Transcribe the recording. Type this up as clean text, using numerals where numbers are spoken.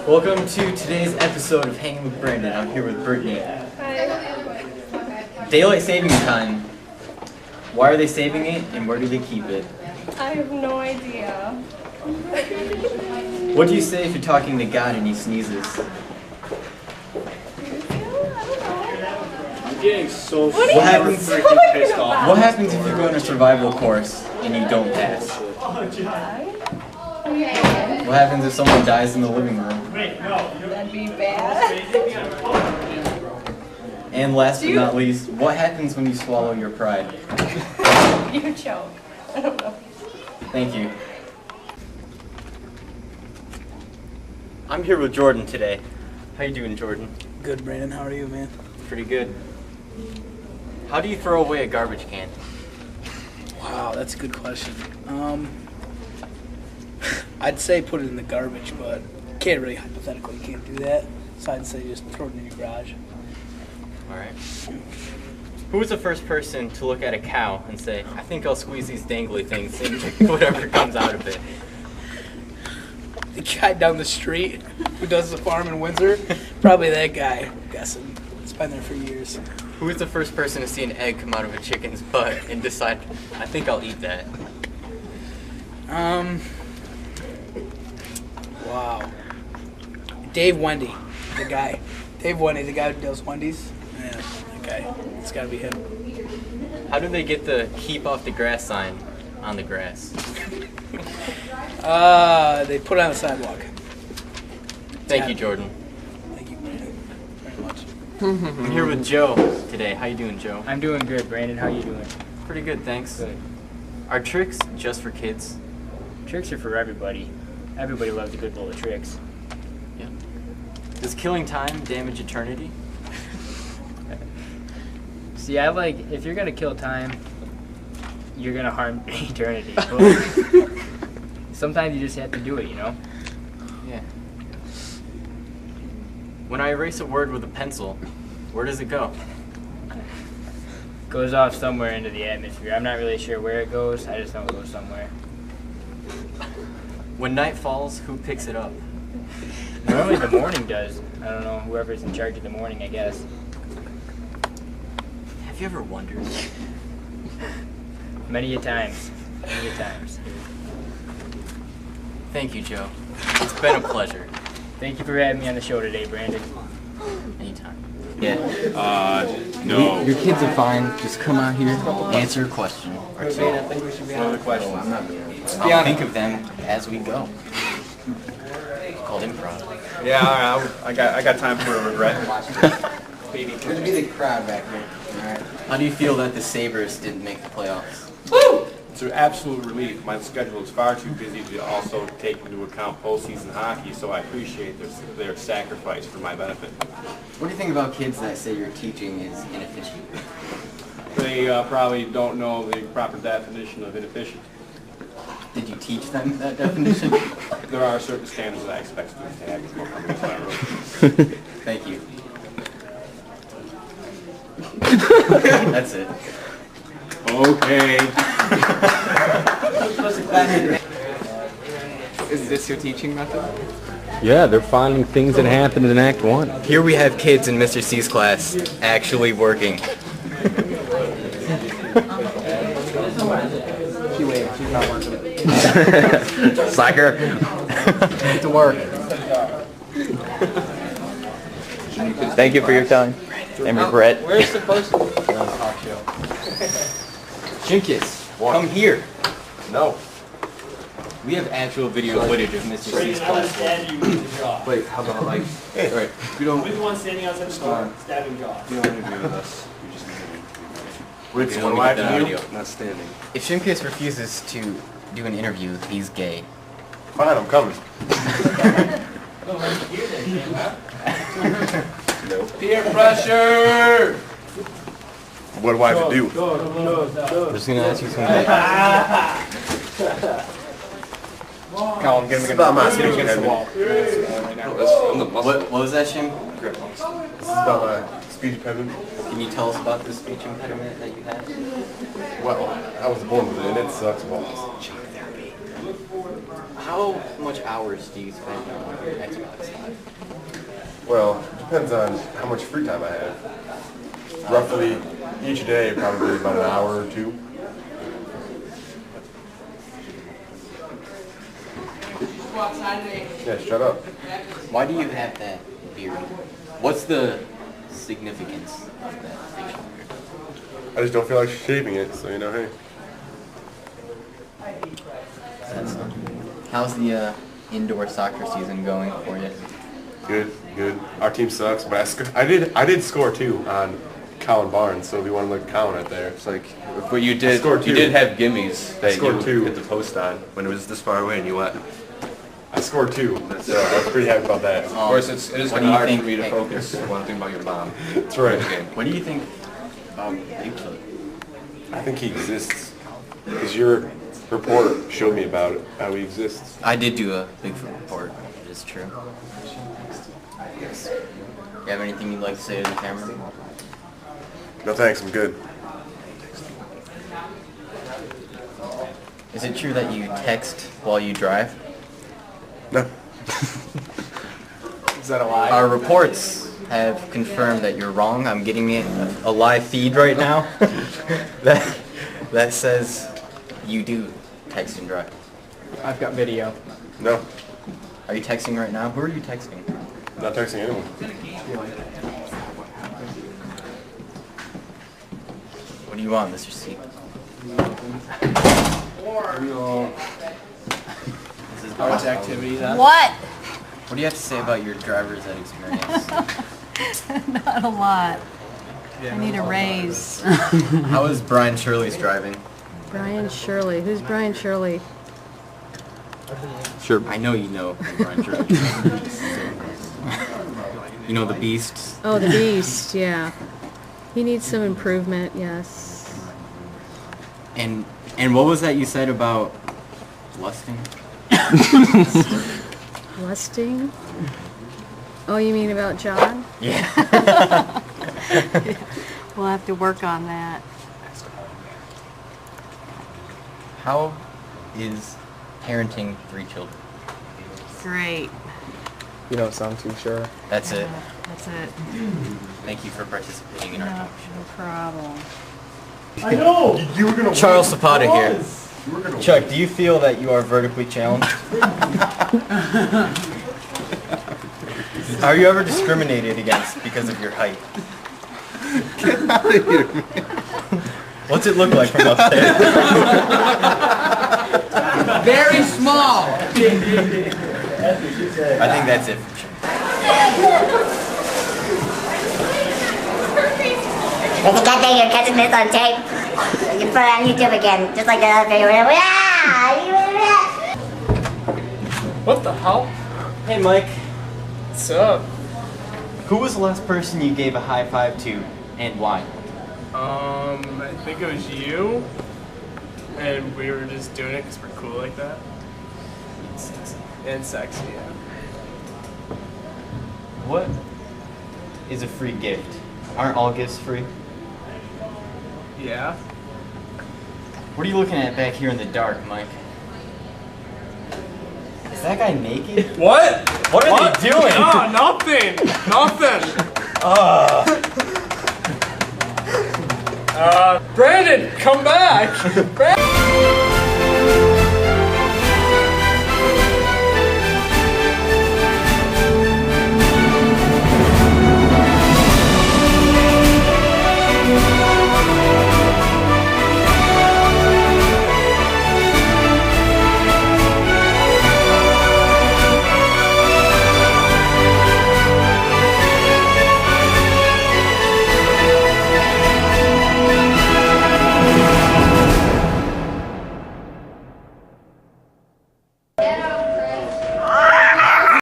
Welcome to today's episode of Hanging with Brandon. I'm here with Brittany. Hi. Daylight saving time. Why are they saving it and where do they keep it? I have no idea. What do you say if you're talking to God and he sneezes? I'm getting so What happens? freaking pissed off. What happens if you go on a survival course and you don't pass? What happens if someone dies in the living room? That'd be bad. And last but not least, what happens when you swallow your pride? You choke. I don't know. Thank you. I'm here with Jordan today. How you doing, Jordan? Good, Brandon. How are you, man? Pretty good. How do you throw away a garbage can? Wow, that's a good question. I'd say put it in the garbage, but can't really hypothetically can't do that. So I'd say just throw it in your garage. Alright. Who was the first person to look at a cow and say, I think I'll squeeze these dangly things and whatever comes out of it? The guy down the street who does the farm in Windsor, probably that guy, I'm guessing. It's been there for years. Who was the first person to see an egg come out of a chicken's butt and decide, I think I'll eat that? Wow. Dave Wendy, the guy. Dave Wendy, the guy who does Wendy's. Yeah, that guy. It's gotta be him. How do they get the keep off the grass sign on the grass? They put it on the sidewalk. Thank you, Jordan. Thank you, Brandon, very much. I'm here with Joe today. How you doing, Joe? I'm doing good, Brandon. How you doing? Pretty good, thanks. Good. Are tricks just for kids? Tricks are for everybody. Everybody loves a good bowl of tricks. Yeah. Does killing time damage eternity? See, if you're gonna kill time, you're gonna harm eternity. But sometimes you just have to do it, you know? Yeah. When I erase a word with a pencil, where does it go? Goes off somewhere into the atmosphere. I'm not really sure where it goes. I just know it goes somewhere. When night falls, who picks it up? Normally the morning does. I don't know, whoever's in charge of the morning, I guess. Have you ever wondered? Many a times. Many a times. Thank you, Joe. It's been a pleasure. Thank you for having me on the show today, Brandon. Anytime. Yeah. No. Your kids are fine. Just come out here, answer a question or two. Another question. I'll think of them as we go. It's called improv. Yeah, all right. I got time for a regret. Baby, there's be the crowd back here. All right. How do you feel that the Sabres didn't make the playoffs? It's an absolute relief. My schedule is far too busy to also take into account postseason hockey, so I appreciate their sacrifice for my benefit. What do you think about kids that say your teaching is inefficient? They probably don't know the proper definition of inefficient. Did you teach them that definition? There are certain standards that I expect students to have before coming into my room. Thank you. That's it. Okay. Is this your teaching method? Yeah, they're finding things that happened in Act 1. Here we have kids in Mr. C's class actually working. She waved. She's not working. Slacker. Get to work. Thank you for your time and regret. Where's supposed to be? Talk show. Jinkus, come here. No. We have actual video footage of Mr. C's class. Wait, how about like? Right. We don't. We're the one standing outside the door, stabbing jaws. We don't interview with us. We just interview. Rich, Okay, what do let I me get that have to audio. do? Not standing. If Shimkus refuses to do an interview, he's gay. Fine, I'm coming. Peer pressure. What do I have to do? I'm just gonna ask you something. Colin, get him against the wall. What was that, Shim? This is about my speech impediment. Can you tell us about the speech impediment that you had? Well, I was born with it and it sucks balls. How How much hours do you spend on your Xbox Live? Well, depends on how much free time I have. Roughly each day, probably about an hour or two. Yeah, shut up. Why do you have that beard? What's the significance of that facial beard? I just don't feel like shaving it, so you know, hey. How's the indoor soccer season going for you? Good, good. Our team sucks, but I did score 2 on Colin Barnes, so if you want to look at Colin right there. It's like, but you did scored 2. have gimmies that scored you 2. hit the post on when it was this far away and you went. I scored 2, so I was pretty happy about that. Of course, it is what kind do of you hard think- for me to hey. focus one thing about your mom. That's right. What do you think about Bigfoot? I think he exists. Because your report showed me about it, how he exists. I did do a Bigfoot report. It is true. Yes. You have anything you'd like to say to the camera? No thanks, I'm good. Is it true that you text while you drive? No. Is that a lie? Our reports have confirmed that you're wrong. I'm getting a live feed right now that says you do text and drive. I've got video. No. Are you texting right now? Who are you texting? I'm not texting anyone. What do you want, Mr. C? How much activity is that? What? What do you have to say about your driver's ed experience? Not a lot. I need a raise. How is Brian Shirley's driving? Brian Shirley. Who's Brian Shirley? Sure. I know you know who Brian Shirley is. You know the Beast? Oh, the Beast, yeah. He needs some improvement, yes. And what was that you said about lusting? Lusting? Oh, you mean about John? Yeah. We'll have to work on that. How is parenting 3 children? Great. You don't sound too sure. That's it. That's it. Thank you for participating in our No, talk no problem. I know! You were gonna Charles Zapata here. You were gonna Chuck, do you feel that you are vertically challenged? Are you ever discriminated against because of your height? Get out of here, man. What's it look like from upstairs? Very small. I think that's it. It's a good thing you're catching this on tape. You put it on YouTube again, just like the other video. What the hell? Hey Mike, What's up? who was the last person you gave a high five to and why? I think it was you, and we were just doing it because we're cool like that. And sexy, yeah. What is a free gift? Aren't all gifts free? Yeah? What are you looking at back here in the dark, Mike? Is that guy naked? What? What are they doing? No, nothing! Nothing! Brandon, come back! Brandon!